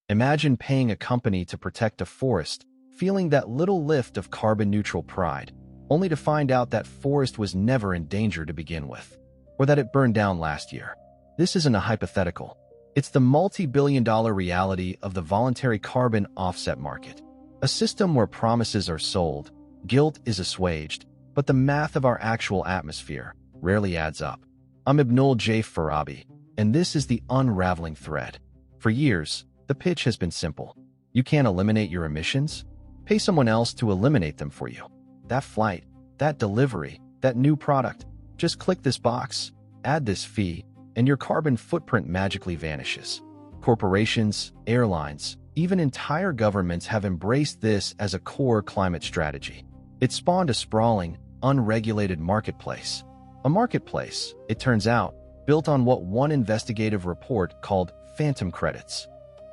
Imagine paying a company to protect a forest, feeling that little lift of carbon-neutral pride, only to find out that forest was never in danger to begin with, or that it burned down last year. This isn't a hypothetical. It's the multi-billion-dollar reality of the voluntary carbon offset market, a system where promises are sold, guilt is assuaged, but the math of our actual atmosphere rarely adds up. I'm Ibnul J. Farabi, and this is the unraveling thread. For years, the pitch has been simple. You can't eliminate your emissions? Pay someone else to eliminate them for you. That flight, that delivery, that new product. Just click this box, add this fee, and your carbon footprint magically vanishes. Corporations, airlines, even entire governments have embraced this as a core climate strategy. It spawned a sprawling, unregulated marketplace. A marketplace, it turns out, built on what one investigative report called phantom credits.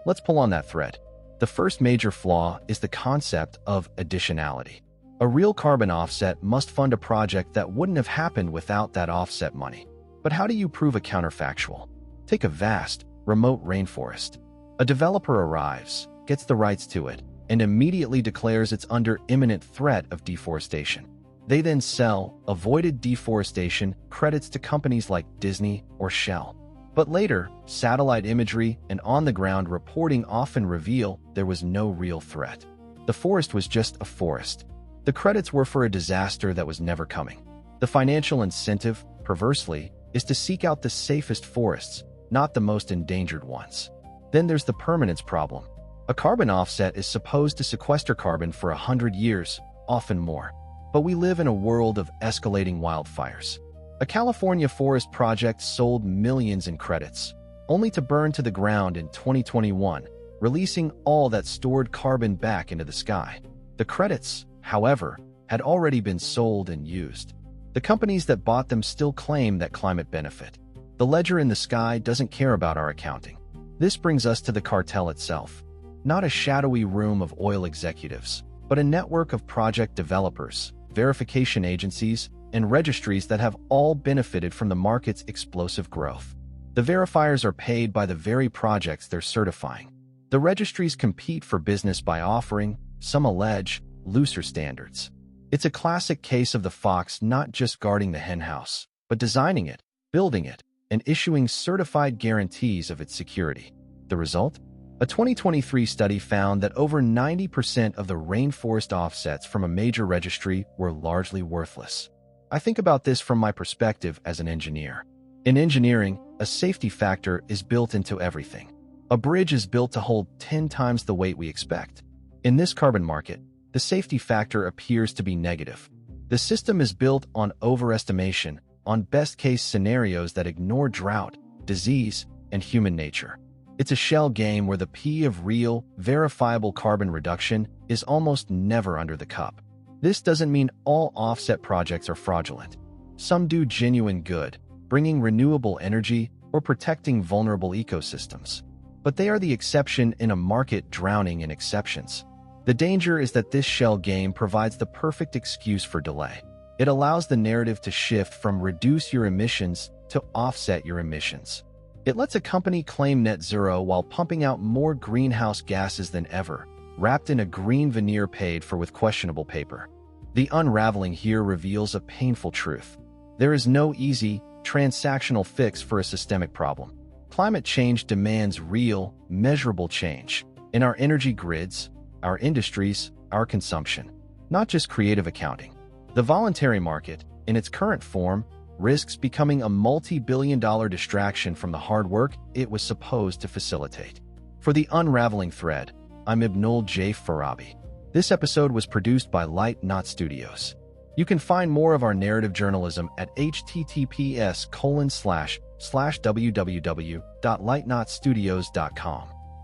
Let's pull on that thread. The first major flaw is the concept of additionality. A real carbon offset must fund a project that wouldn't have happened without that offset money. But how do you prove a counterfactual? Take a vast, remote rainforest. A developer arrives, gets the rights to it, and immediately declares it's under imminent threat of deforestation. They then sell avoided deforestation credits to companies like Disney or Shell. But later, satellite imagery and on-the-ground reporting often reveal there was no real threat. The forest was just a forest. The credits were for a disaster that was never coming. The financial incentive, perversely, is to seek out the safest forests, not the most endangered ones. Then there's the permanence problem. A carbon offset is supposed to sequester carbon for 100 years, often more. But we live in a world of escalating wildfires. A California forest project sold millions in credits, only to burn to the ground in 2021, releasing all that stored carbon back into the sky. The credits, however, had already been sold and used. The companies that bought them still claim that climate benefit. The ledger in the sky doesn't care about our accounting. This brings us to the cartel itself. Not a shadowy room of oil executives, but a network of project developers, verification agencies, and registries that have all benefited from the market's explosive growth. The verifiers are paid by the very projects they're certifying. The registries compete for business by offering, some allege, looser standards. It's a classic case of the fox not just guarding the henhouse, but designing it, building it, and issuing certified guarantees of its security. The result? A 2023 study found that over 90% of the rainforest offsets from a major registry were largely worthless. I think about this from my perspective as an engineer. In engineering, a safety factor is built into everything. A bridge is built to hold 10 times the weight we expect. In this carbon market, the safety factor appears to be negative. The system is built on overestimation, on best-case scenarios that ignore drought, disease, and human nature. It's a shell game where the P of real, verifiable carbon reduction is almost never under the cup. This doesn't mean all offset projects are fraudulent. Some do genuine good, bringing renewable energy or protecting vulnerable ecosystems. But they are the exception in a market drowning in exceptions. The danger is that this shell game provides the perfect excuse for delay. It allows the narrative to shift from reduce your emissions to offset your emissions. It lets a company claim net zero while pumping out more greenhouse gases than ever, wrapped in a green veneer paid for with questionable paper. The unraveling here reveals a painful truth. There is no easy, transactional fix for a systemic problem. Climate change demands real, measurable change in our energy grids, our industries, our consumption, not just creative accounting. The voluntary market, in its current form, risks becoming a multi-billion-dollar distraction from the hard work it was supposed to facilitate. For the unraveling thread, I'm Ibnul J. Farabi. This episode was produced by Light Knot Studios. You can find more of our narrative journalism at https://www.lightknotstudios.com.